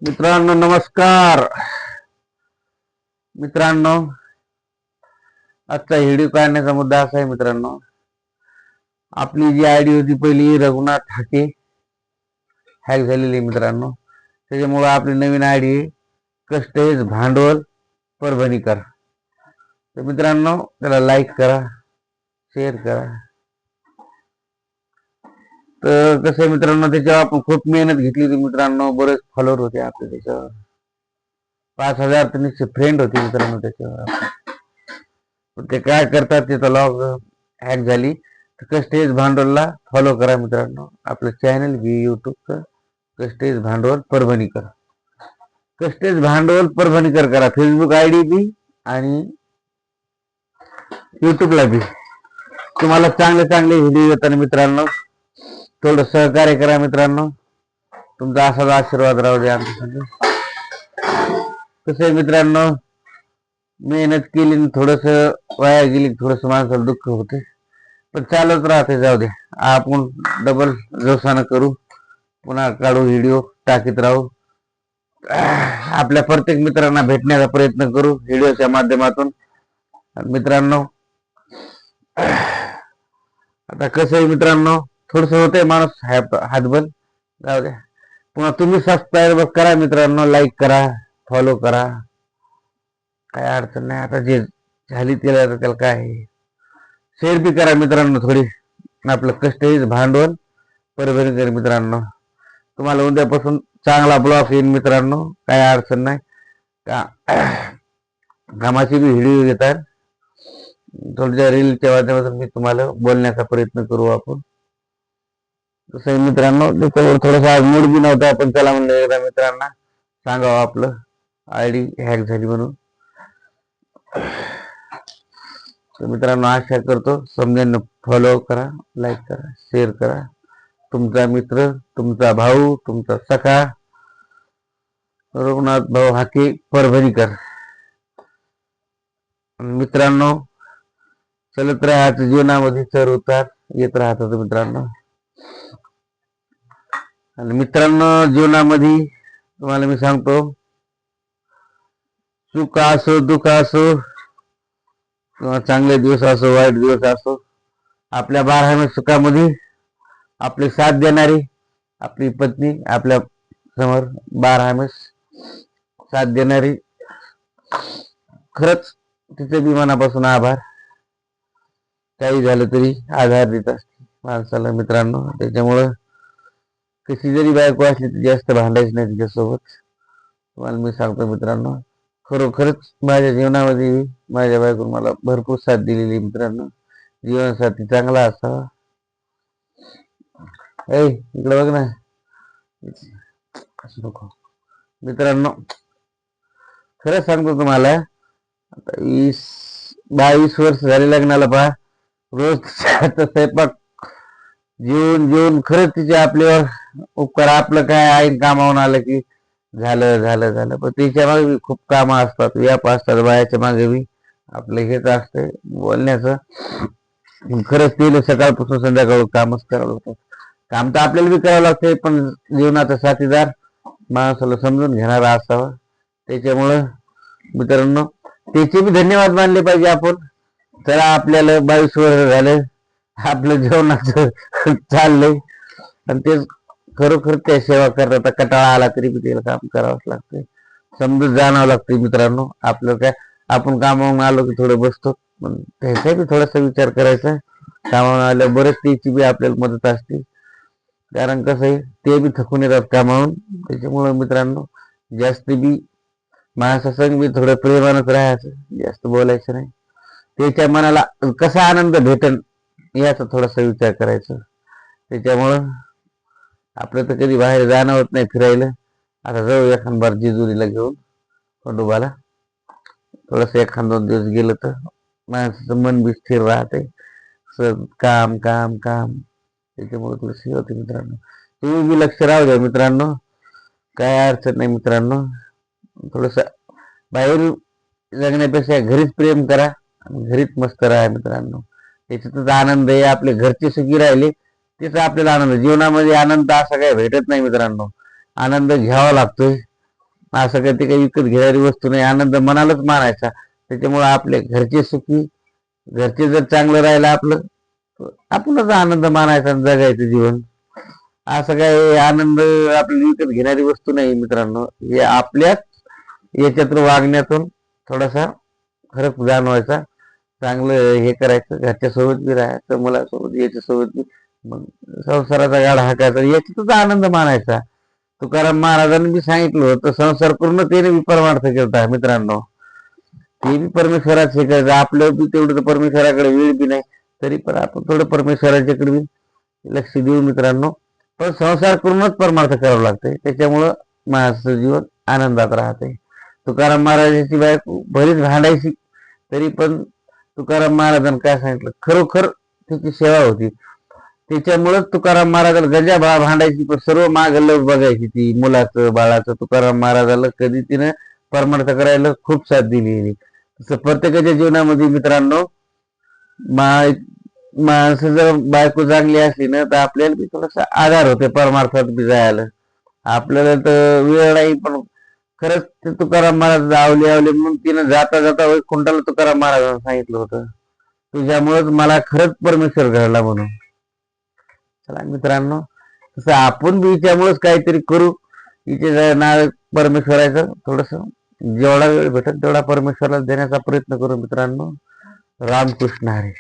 मित्रांनो नमस्कार. मित्रांनो आजचा व्हिडिओ काढण्याचा मुद्दा असा आहे. मित्रांनो आपली जी आयडी होती पहिली रघुनाथ हाके हॅक झालेली मित्रांनो. त्याच्यामुळे आपली नवीन आयडी कस्टेज भांडवल परभणीकर. तर मित्रांनो त्याला लाईक करा, शेअर करा. तर कसं मित्रांनो त्याच्यावर आपण खूप मेहनत घेतली होती मित्रांनो. बरेच फॉलोअर होते आपले त्याच्यावर. 5,000 तरी फ्रेंड होते मित्रांनो त्याच्यावर. ते काय करतात त्याचा लॉग हॅक झाली. कस्टेज भांडवलला फॉलो करा मित्रांनो. आपलं चॅनल बी युट्यूबचं कस्टेज भांडवल परभणीकर. कस्टेज भांडवल परभणीकर करा. फेसबुक आयडी बी आणि युट्यूबला बी. तुम्हाला चांगले चांगले व्हिडिओ येतात मित्रांनो. थोडं सहकार्य करा मित्रांनो. तुमचा असाच आशीर्वाद राहू द्या आमच्यासाठी. कसं आहे मित्रांनो मेहनत केली थोडस वाया गेली, थोडस माणसाला दुःख होते, पण चालत राहते. जाऊ दे, आपण डबल जोशानं करू, पुन्हा काढू व्हिडिओ टाकीत राहू. आपल्या प्रत्येक मित्रांना भेटण्याचा प्रयत्न करू व्हिडिओच्या माध्यमातून. मित्रांनो आता कसं आहे मित्रांनो थोडस होतंय माणूस हातबल. जाऊ द्या. पुन्हा तुम्ही सबस्क्राईब करा मित्रांनो, लाईक करा, फॉलो करा. काय अडचण नाही. आता जे झाली त्याला काय शेअर बी करा मित्रांनो थोडी. आपलं कस्टेज भांडवल परभणीकर मित्रांनो. तुम्हाला उद्यापासून चांगला ब्लॉग येईल मित्रांनो. काय अडचण नाही. कामाची बी व्हिडिओ येतात. थोड्या रीलच्या माध्यमातून मी तुम्हाला बोलण्याचा प्रयत्न करू आपण. तसं मित्रांनो त्याच्यावर थोडासा मूड बी नव्हता, पण त्याला म्हणलं एकदा मित्रांना सांगावं आपलं आयडी हॅक झाली म्हणून. तर मित्रांनो आशा करतो समजेन. फॉलो करा, लाईक करा, शेअर करा. तुमचा मित्र, तुमचा भाऊ, तुमचा सखा रघुनाथ भाऊ हाके परभणीकर. मित्रांनो चलत राहत जीवनामध्ये चढ उतार येत राहतात मित्रांनो. आणि मित्रांनो जीवनामध्ये तुम्हाला मी सांगतो, सुख असो दुःख असो किंवा चांगले दिवस असो वाईट दिवस असो, आपल्या 12 सुखामध्ये आपली साथ देणारी आपली पत्नी आपल्या समोर 12 साथ देणारी, खरंच तिचे बी मनापासून आभार. काही झालं तरी आधार देत असते माणसाला मित्रांनो. त्याच्यामुळं कशी जरी बायको असली तर जास्त भांडायच नाही तिच्यासोबत. तुम्हाला मी सांगतो मित्रांनो खरोखरच माझ्या जीवनामध्ये माझ्या बायकोने मला भरपूर साथ दिलेली मित्रांनो. जीवनसाथी चांगला असावा. इकडे बघ ना नको मित्रांनो. खरंच सांगतो तुम्हाला, आता 22 वर्ष झाले लग्नाला. पहा रोज स्वयंपाक जेवून जेवून खरंच तिचे आपल्यावर उपकार. आपलं काय आई कामावून आलं की झालं झालं झालं, पण तिच्या मागे बी खूप कामं असतात, व्याप असतात. बायाच्या मागे बी आपलं हेच असतंय बोलण्याचं. खरंच तिला सकाळपासून संध्याकाळ कामच करावं लागतं. काम तर आपल्याला बी करावं लागतंय, पण जीवनाचा साथीदार माणसाला समजून घेणारा असावा. त्याच्यामुळं मित्रांनो त्याचे बी धन्यवाद मानले पाहिजे आपण. चला आपल्याला 22 वर्ष झाले आपलं जेवणाचं चाललंय, आणि तेच खरोखर त्या सेवा करतात. कटाळा आला तरी बी त्याला काम करावंच लागतंय, समजून जाणावं लागतंय मित्रांनो. आपलं काय आपण कामावून आलो की थोडं बसतो, पण त्याचा बी थोडासा विचार करायचा. कामावून आलं बरेच त्याची बी आपल्याला मदत असते, कारण कसं आहे ते बी थकून येतात कामावून. त्याच्यामुळं मित्रांनो जास्त बी माणसासंग बी थोडं प्रेमानच राहायचं, जास्त बोलायचं नाही. त्याच्या मनाला कसा आनंद भेटेल याचा थोडासा विचार करायचा. त्याच्यामुळं आपलं तर कधी बाहेर जाणं होत नाही फिरायला. आता जाऊ एखाद बार जेजुरीला घेऊन खंडोबाला. थोडस 1-2 दिवस गेलं तर माणसाचं मन बी स्थिर राहते. काम काम काम त्याच्यामुळे थोडस होते मित्रांनो. तुम्ही बी लक्ष राहू द्या मित्रांनो. काय अडचण नाही मित्रांनो. थोडस बाहेर जगण्यापेक्षा घरीच प्रेम करा, घरीच मस्त राहा मित्रांनो. त्याच्यातच आनंद आहे. आपले घरचे सुखी राहिले त्याचा आपल्याला आनंद. जीवनामध्ये आनंद असा काही भेटत नाही मित्रांनो. आनंद घ्यावा लागतोय. असं काही ते काही विकत घेणारी वस्तू नाही, आनंद मनालाच मानायचा. त्याच्यामुळे आपले घरचे सुखी, घरचे जर चांगलं राहिलं आपलं, आपणच आनंद मानायचा आणि जगायचं जीवन. असं काही आनंद आपल्याला विकत घेणारी वस्तू नाही मित्रांनो. हे आपल्याच याच्यातून वागण्यातून थोडासा फरक जाणवायचा, चांगलं हे करायचं, घरच्या सोबत बी राहायचं, मुलासोबत याच्या सोबत बी, मग संसाराचा गाडा हाकायचा, याच्यातच आनंद मानायचा. तुकाराम महाराजांनी बी सांगितलं होतं, संसार पूर्णतेने बी परमार्थ करता मित्रांनो. ते बी परमेश्वराच हे करायचं, आपलं बी तेवढं परमेश्वराकडे वेळ बी नाही, तरी पण आपण थोडं परमेश्वराच्याकडे बी लक्ष देऊ मित्रांनो. पण संसार करूनच परमार्थ करावं लागतंय, त्याच्यामुळं माझं जीवन आनंदात राहते. तुकाराम महाराजांची बायको बरीच भांडायची, तरी पण तुकाराम महाराजांनी काय सांगितलं, खरोखर त्याची सेवा होती. त्याच्यामुळेच तुकाराम महाराजाला गंजा भांडायची, पण सर्व माग बघायची ती, मुलाचं बाळाचं. तुकाराम महाराजाला कधी तिनं परमार्थ करायला खूप साथ दिली. तसं प्रत्येकाच्या जीवनामध्ये मित्रांनो, माणसं जर बायको चांगली असली ना, तर आपल्याला बी थोडासा आधार होते परमार्थात बी जायला. आपल्याला तर वेळ नाही, पण खरंच ते तुकाराम महाराज आवले म्हणून तिनं जाता जाता वैकुंठाला तुकाराम महाराजांना सांगितलं होतं, तुझ्यामुळेच मला खरंच परमेश्वर घडला म्हणून. चला मित्रांनो, तसं आपण बी हिच्यामुळेच काहीतरी करू, हिचे नाव परमेश्वराचं थोडस जेवढा वेळ भेटत तेवढा परमेश्वराला देण्याचा प्रयत्न करू मित्रांनो. रामकृष्ण हरी.